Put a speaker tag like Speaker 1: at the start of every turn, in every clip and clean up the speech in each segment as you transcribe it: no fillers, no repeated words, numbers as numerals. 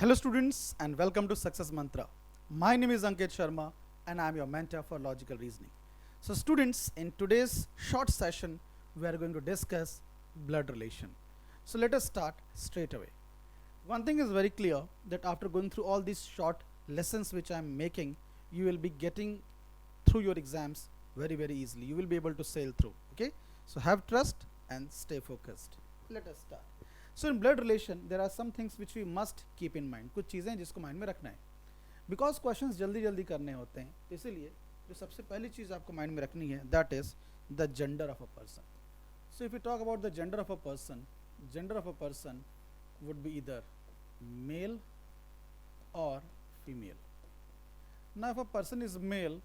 Speaker 1: Hello students and welcome to Success Mantra. My name is Ankit Sharma and I am your mentor for logical reasoning. So students, in today's short session we are going to discuss blood relation. So let us start straight away. One thing is very clear that after going through all these short lessons which I am making, you will be getting through your exams very easily. You will be able to sail through. Okay, so have trust and stay focused. Let us start. So in blood relation there are some things which we must keep in mind. कुछ चीज़ें जिसको mind में रखना है because questions जल्दी जल्दी करने होते हैं, इसीलिए जो सबसे पहली चीज़ आपको माइंड में रखनी है that is the gender of a person. So if you talk about the gender of a person would be either male or female. Now if a person is male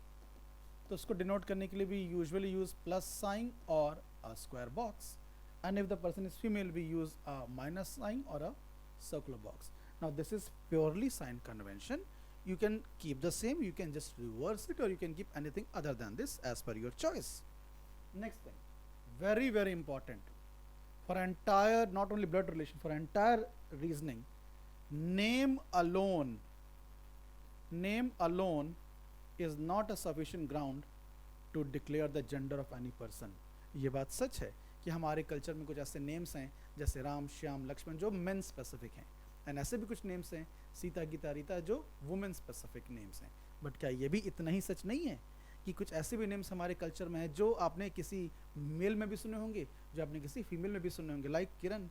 Speaker 1: तो उसको डिनोट करने के लिए भी usually use plus sign और a square box, and if the person is female we use a minus sign or a circular box. Now this is purely sign convention. You can keep the same, you can just reverse it, or you can keep anything other than this as per your choice. Next thing, very important for entire, not only blood relation, for entire reasoning, name alone is not a sufficient ground to declare the gender of any person. ये बात सच है कि हमारे culture में कुछ ऐसे names हैं जैसे राम, श्याम, लक्ष्मण जो मेन स्पेसिफिक हैं, एंड ऐसे भी कुछ नेम्स हैं सीता, गीता, रीता जो वुमेन स्पेसिफिक नेम्स हैं. बट क्या ये भी इतना ही सच नहीं है कि कुछ ऐसे भी नेम्स हमारे कल्चर में हैं जो आपने किसी मेल में भी सुने होंगे, जो आपने किसी फीमेल में भी सुने होंगे, लाइक किरण.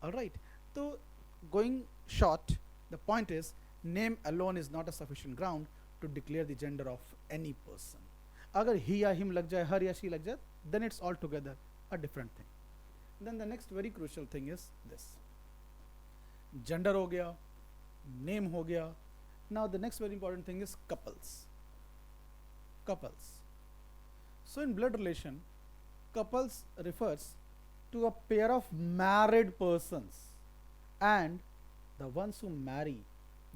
Speaker 1: ऑलराइट, तो going short, the point is name alone is not a sufficient ground to declare the gender of any person. अगर ही या हिम लग जाए, हर या शी लग जाए, then it's altogether a different thing. Then the next very crucial thing is this. Gender हो गया, name हो गया. Now the next very important thing is couples. So in blood relation, couples refers to a pair of married persons, and the ones who marry,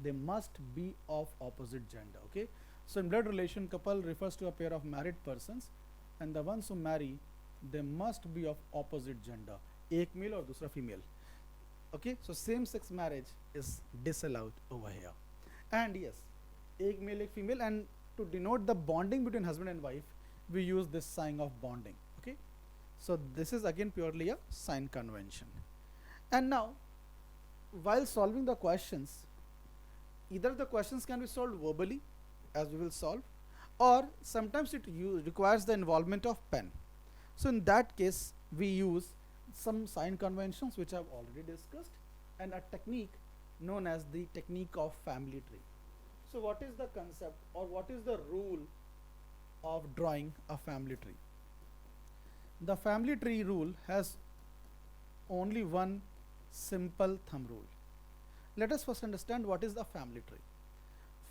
Speaker 1: they must be of opposite gender. Okay, so in blood relation couple refers to a pair of married persons, and the ones who marry, they must be of opposite gender. एक mail और दूसरा female. Okay, so same sex marriage is disallowed over here. And yes, एक mail एक female, and to denote the bonding between husband and wife we use this sign of bonding. Okay, so this is again purely a sign convention. And now while solving the questions, either the questions can be solved verbally as we will solve, or sometimes it requires the involvement of pen. So in that case we use some sign conventions which I have already discussed, and a technique known as the technique of family tree. So what is the concept, or what is the rule of drawing a family tree? The family tree rule has only one simple thumb rule. Let us first understand what is the family tree.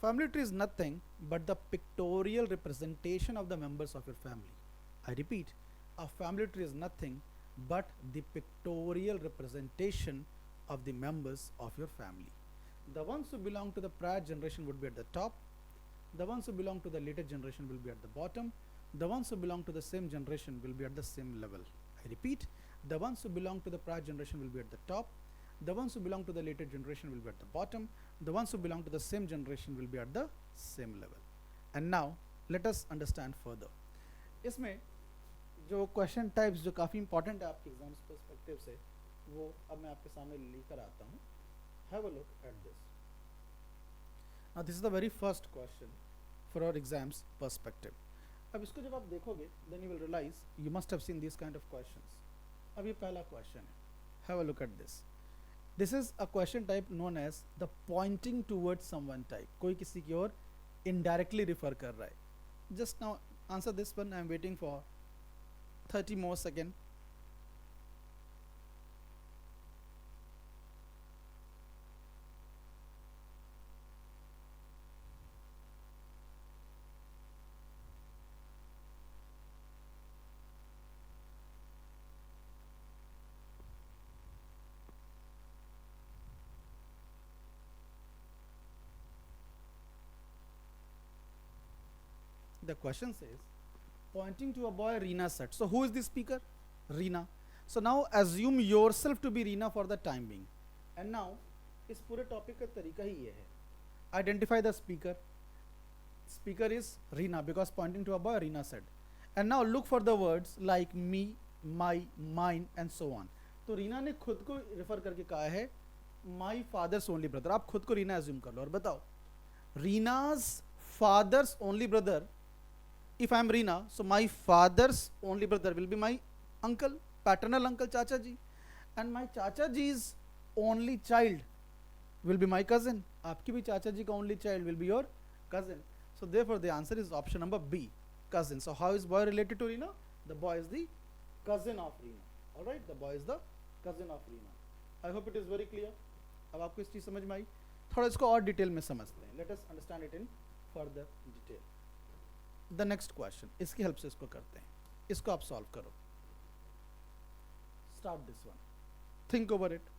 Speaker 1: Family tree is nothing but the pictorial representation of the members of your family. I repeat, a family tree is nothing but the pictorial representation of the members of your family. The ones who belong to the prior generation would be at the top, the ones who belong to the later generation will be at the bottom, the ones who belong to the same generation will be at the same level. I repeat, the ones who belong to the prior generation will be at the top, the ones who belong to the later generation will be at the bottom, the ones who belong to the same generation will be at the same level. And now let us understand further. इसमें जो question types जो काफ़ी important है आपके exams perspective से, वो अब मैं आपके सामने लेकर आता हूँ. Have a look at this. Now this is the very first question for our exams perspective. अब इसको जब आप देखोगे then you will realize you must have seen this kind of questions. अब ये पहला क्वेश्चन है. Have a look at this. This is a question type known as the pointing towards someone type. कोई किसी की ओर इनडायरेक्टली रिफर कर रहा है. Just now answer this one. I am waiting for 30 more seconds. The question says, pointing to a boy Reena said. So who is the speaker? Reena. So now assume yourself to be Reena for the time being. And now इस पूरे topic का तरीका ही ये है. Identify the speaker. Speaker is Reena because pointing to a boy, Reena said. And now look for the words like me, my, mine and so on. तो रीना ने खुद को रेफर करके कहा है माई फादर्स ओनली ब्रदर. आप खुद को रीना एज्यूम कर लो और बताओ Reena's father's only brother. If I am Reena so my father's only brother will be my uncle, paternal uncle, चाचा जी. एंड माई चाचा जी is only child will be my cousin. आपकी भी चाचा जी का only child will be your cousin. So therefore the answer is option number B, cousin. So how is boy related to Reena? The boy is the cousin of Reena. All right, the boy is the cousin of Reena. I hope it is very clear. अब आपको इस चीज समझ में आई. थोड़ा इसको और detail में समझते हैं. Let us understand it in further detail. The next question. इसकी हेल्प से इसको करते हैं. इसको आप सॉल्व करो. Start this one. Think over it.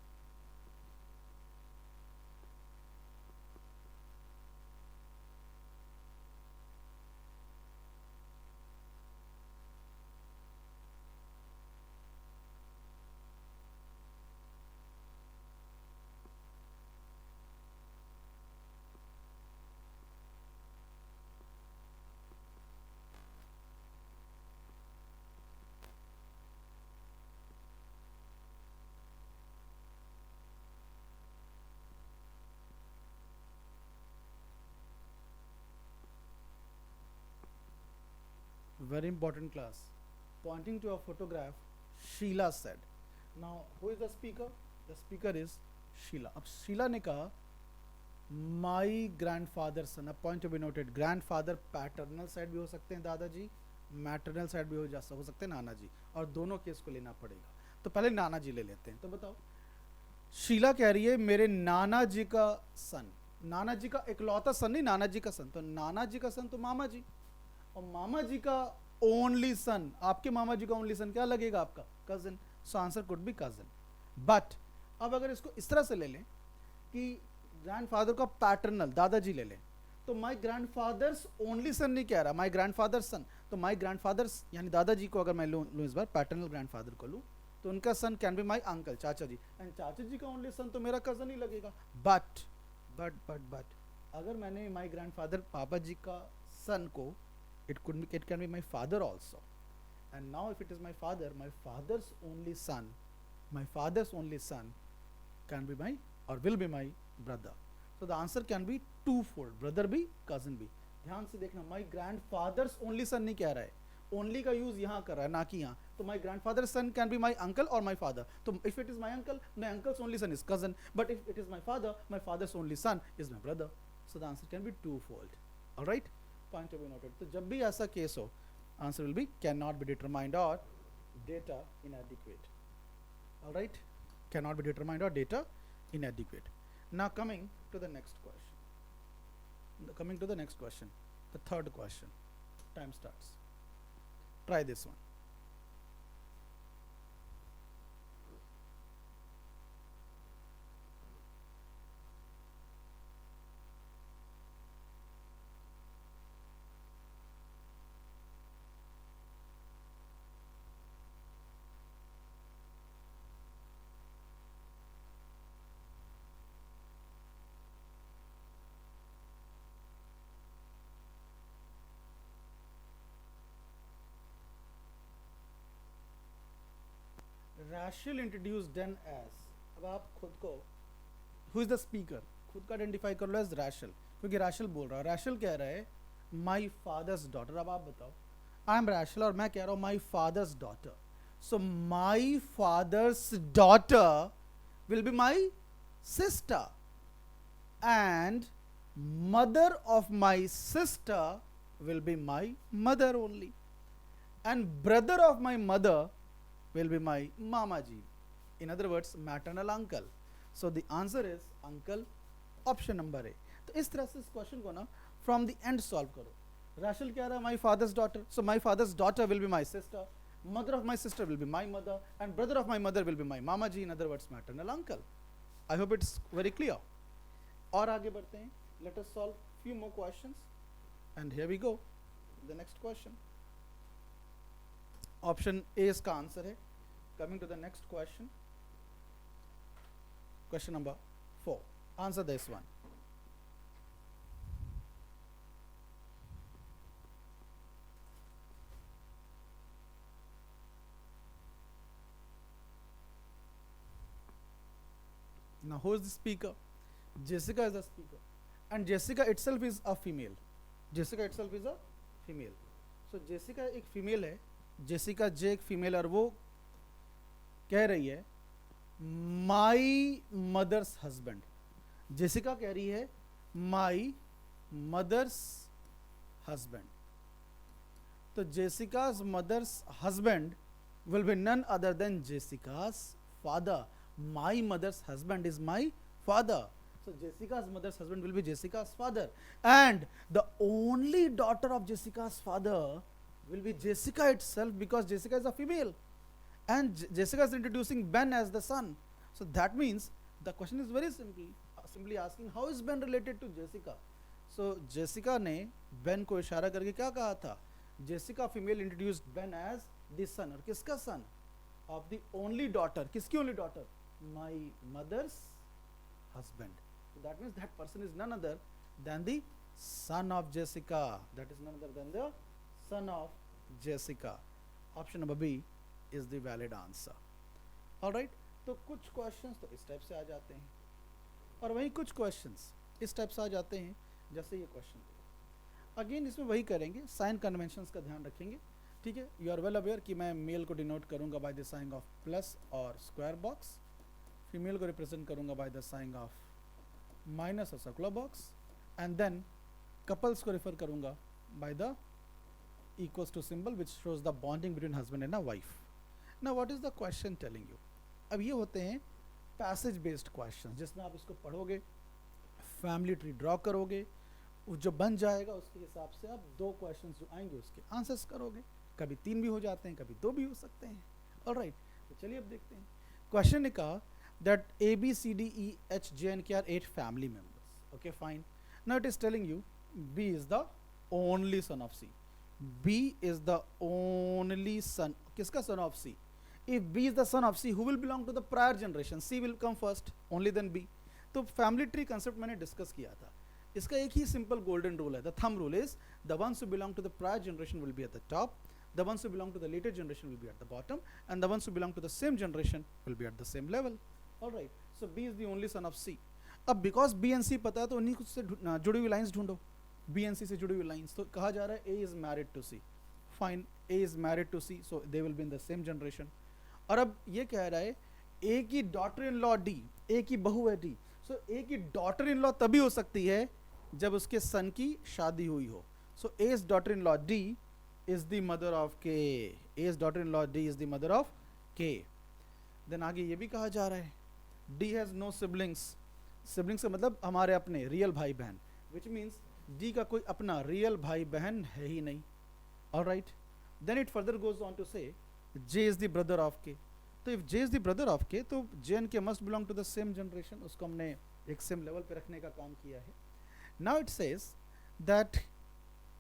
Speaker 1: Very important class. Pointing to a photograph, Sheila said. Now, who is the speaker? The speaker is Sheila. अब शीला ने कहा my grandfather son. अब point to be noted. Grandfather paternal side भी हो सकते हैं दादाजी, maternal side भी हो सकते हैं नाना जी, और दोनों केस को लेना पड़ेगा. तो पहले नाना जी ले लेते हैं. तो बताओ शीला कह रही है मेरे नाना जी का सन. नाना जी का इकलौता सन नहीं, नाना जी का सन. तो नाना जी का सन तो मामा जी, और मामा जी का ओनली सन, आपके मामा जी का ओनली सन क्या लगेगा आपका? Cousin. So answer could be cousin. But अब अगर इसको इस तरह से ले लें कि ग्रैंडफादर का पैटर्नल दादाजी ले लें, तो माय ग्रैंडफादर्स ओनली सन नहीं कह रहा, माय ग्रैंडफादर सन. तो माय ग्रैंडफादर्स यानी दादाजी को अगर मैं लूँ इस बार पैटर्नल ग्रैंडफादर को लूँ, तो उनका सन कैन बी माय अंकल, चाचा जी. एंड चाचा जी का ओनली सन तो मेरा कजन ही लगेगा. बट अगर मैंने माय ग्रैंडफादर पापा जी का सन को, it can be my father also. And now if it is my father, my father's only son can be my or will be my brother. So the answer can be twofold, brother भी cousin भी. ध्यान से देखना, my grandfather's only son नहीं कह रहा है, only का यूज यहाँ कर रहा है ना कि यहाँ. तो my grandfather's son can be my uncle or my father. तो if it is my uncle, my uncle's only son is cousin. But if it is my father, my father's only son is my brother. So the answer can be twofold. All right. Point to be noted. तो जब भी ऐसा case हो, answer will be cannot be determined or data inadequate. All right, cannot be determined or data inadequate. Now coming to the next question. The third question. Time starts. Try this one. Rachel introduced Dan as. अब आप खुद को, who is the speaker, खुद का identify कर लो as Rachel, क्योंकि Rachel बोल रहा है. Rachel कह रहा है my father's daughter. अब आप बताओ, I am Rachel और मैं कह रहा हूँ my father's daughter. So my father's daughter will be my sister, and mother of my sister will be my mother only, and brother of my mother will be my mama ji. In other words, maternal uncle. So the answer is uncle, option number A. तो इस तरह से इस question को ना from the end solve करो. Rachel कह रहा है my father's daughter, so my father's daughter will be my sister, mother of my sister will be my mother, and brother of my mother will be my mama ji. In other words, maternal uncle. I hope it's very clear. और आगे बढ़ते हैं. Let us solve few more questions. And here we go. The next question. Option A इसका answer है. Coming to the next question. Question number 4. Answer this one. Now who is the speaker? Jessica is the speaker, and Jessica itself is a female. Jessica itself is a female. So Jessica एक female है, Jessica J एक female, और वो कह रही है my mother's husband. Jessica कह रही है my mother's husband. तो Jessica's mother's husband will be none other than Jessica's father. My mother's husband is my father. So Jessica's mother's husband will be Jessica's father, and the only daughter of Jessica's father will be Jessica itself, because Jessica is a female, and Jessica is introducing Ben as the son. So that means the question is very simply asking how is Ben related to Jessica. So Jessica ने Ben को इशारा करके क्या कहा था? Jessica female introduced Ben as the son, और किसका son? Of the only daughter. किसकी only daughter? My mother's husband. So that means that person is none other than the son of Jessica. That is none other than the son of Jessica. Option number B is the valid answer. Alright, तो कुछ questions तो इस type से आ जाते हैं, और वहीं कुछ questions इस type से आ जाते हैं, जैसे ये question. Again इसमें वही करेंगे, sign conventions का ध्यान रखेंगे. ठीक है, you are well aware कि मैं male को denote करूँगा by the sign of plus और square box, female को represent करूँगा by the sign of minus or circular box, and then couples को refer करूँगा by the equals to symbol which shows the bonding between husband and a wife. Now what is the question telling you? अब ये होते हैं passage based questions, जिसमें आप इसको पढ़ोगे, family tree draw करोगे, जो बन जाएगा उसके हिसाब से आप दो questions जो आएंगे उसके आंसर्स करोगे. कभी 3 भी हो जाते हैं, कभी 2 भी हो सकते हैं. ऑलराइट, तो चलिए अब देखते हैं. क्वेश्चन ने कहा that A B C D E H J and K are 8 family members. Okay, fine. Now it is telling you B is the only son of C. B is the only son. किसका son of C? If B is the son of C, who will belong to the prior generation? C will come first, only then B. तो family tree concept मैंने discuss किया था. इसका एक ही simple golden rule है. The thumb rule is the ones who belong to the prior generation will be at the top, the ones who belong to the later generation will be at the bottom, and the ones who belong to the same generation will be at the same level. Alright, so B is the only son of C. अब because B and C पता है तो उन्हीं से जुड़ी हुई lines ढूंढो. B and C से जुड़ी हुई lines, तो कहा जा रहा है A is married to C. Fine, A is married to C, so they will be in the same generation. और अब ये कह रहा है A की daughter in law D, A की बहू है D. So A की daughter in law तभी हो सकती है जब उसके son की शादी हुई हो. So A's daughter in law D is the mother of K. A's daughter in law D is the mother of K. Then आगे ये भी कहा जा रहा है D has no siblings. Siblings का मतलब हमारे अपने रियल भाई बहन, which means D का कोई अपना रियल भाई बहन है ही नहीं. Alright, then it further goes on to say J is the brother of K. तो if J is the brother of K, तो J and K must belong to the same generation. उसको हमने एक same level पे रखने का काम किया है. Now it says that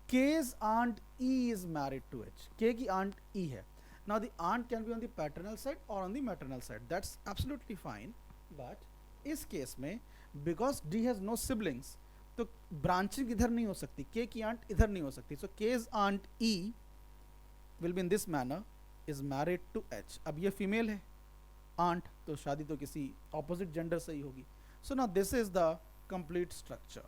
Speaker 1: K's aunt E is married to H. K की aunt E है. Now the aunt can be on the paternal side or on the maternal side. That's absolutely fine. But इस case में because D has no siblings, तो branching इधर नहीं हो सकती. K की aunt इधर नहीं हो सकती. So K's aunt E will be in this manner, is married to H. अब ये female है aunt, तो शादी तो किसी opposite gender से ही होगी. So now this is the complete structure.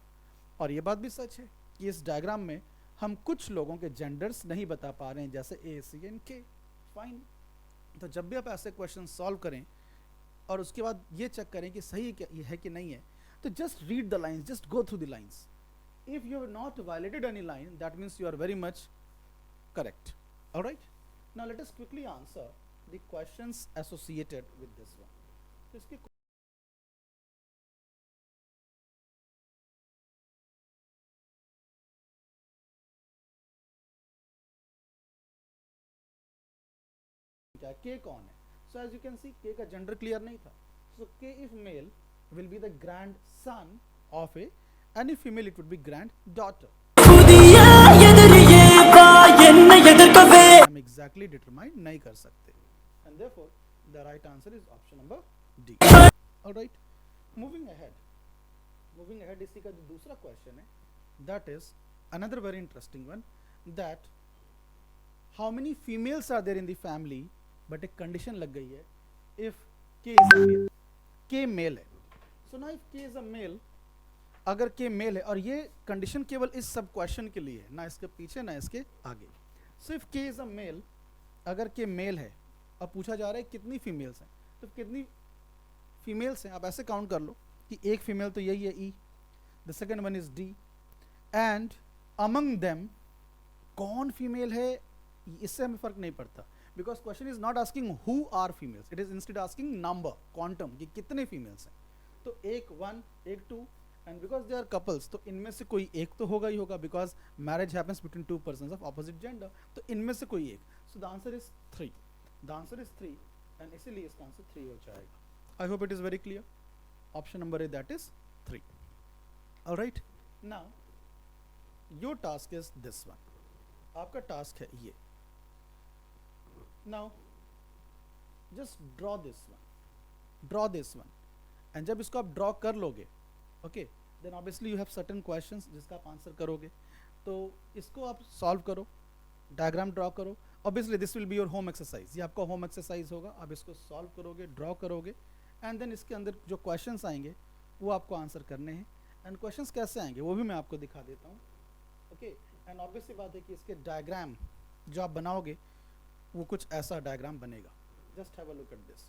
Speaker 1: और ये बात भी सच है कि इस डायग्राम में हम कुछ लोगों के genders नहीं बता पा रहे हैं, जैसे A, C and K. Fine. तो जब भी आप ऐसे क्वेश्चन सॉल्व करें और उसके बाद ये चेक करें कि सही है कि नहीं है, तो just read the lines, just go through the lines. If you have not violated any line, that means you are very much correct. Alright, now let us quickly answer the questions associated with this one. तो इसके K कौन है? So as you can see, K का gender clear नहीं था. So K if male will be the grandson of A, and if female it would be granddaughter. हम exactly determine नहीं कर सकते, and therefore the right answer is option number D. All right, moving ahead. Moving ahead, इसी का जो दूसरा question है, that is another very interesting one, that how many females are there in the family, but एक condition लग गई है, if K is a male, K male है। So now if K is a male, अगर K male है, और ये condition केवल इस सब क्वेश्चन के लिए है, ना इसके पीछे ना इसके आगे। So if K is a male, अगर के मेल है, अब पूछा जा रहा है कितनी फीमेल्स हैं, तो कितनी फीमेल्स हैं आप ऐसे काउंट कर लो कि एक फीमेल तो यही है E, the second one is D, and among them कौन फीमेल है, इससे हमें फर्क नहीं पड़ता, because question is not asking who are females, it is instead asking number, quantum, कि कितने फीमेल्स हैं। तो एक वन, एक two, and because they are couples, तो इनमें से कोई एक तो होगा ही होगा, because marriage happens between two persons of opposite gender, तो इनमें से कोई एक। So the answer is 3, the answer is 3, and इसीलिए इसका आंसर 3 हो जाएगा। I hope it is very clear. Option number A, that is 3। Alright, now your task is this one, आपका टास्क है ये। Now just draw this one, draw this one, and जब इसको आप ड्रॉ कर लोगे, okay, then obviously you have certain questions जिसका आप आंसर करोगे, तो इसको आप सॉल्व करो, डायग्राम ड्रॉ करो। Obviously this will be your home exercise, ये आपका होम एक्सरसाइज होगा, आप इसको सॉल्व करोगे, ड्रॉ करोगे, एंड देन इसके अंदर जो क्वेश्चंस आएंगे वो आपको आंसर करने हैं। एंड क्वेश्चंस कैसे आएंगे वो भी मैं आपको दिखा देता हूँ, ओके। एंड ऑब्वियसली बात है कि इसके डायग्राम जो आप बनाओगे वो कुछ ऐसा डायग्राम बनेगा, just have a look at this,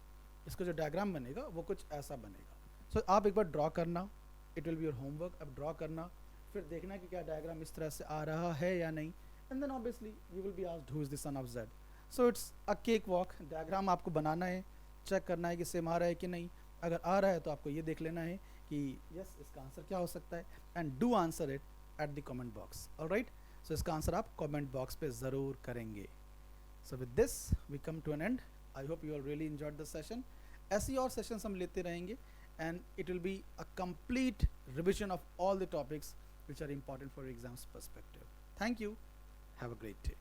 Speaker 1: इसका जो डायग्राम बनेगा वो कुछ ऐसा बनेगा। सो आप एक बार ड्रॉ करना, it will be your homework, अब ड्रॉ करना, फिर देखना कि क्या डायग्राम इस तरह से आ रहा है या नहीं, and then obviously you will be asked who is the son of Z. So it's a cake walk, diagram आपको बनाना है, चेक करना है कि सेम आ रहा है कि नहीं, अगर आ रहा है तो आपको ये देख लेना है कि यस इसका आंसर क्या हो सकता है, and do answer it at the comment box. Alright, so इसका आंसर आप कमेंट बॉक्स पे ज़रूर करेंगे। So with this we come to an end, I hope you all really enjoyed the session. ऐसी और सेशंस हम लेते रहेंगे, and it will be a complete revision of all the topics which are important for exams perspective. Thank you. Have a great day.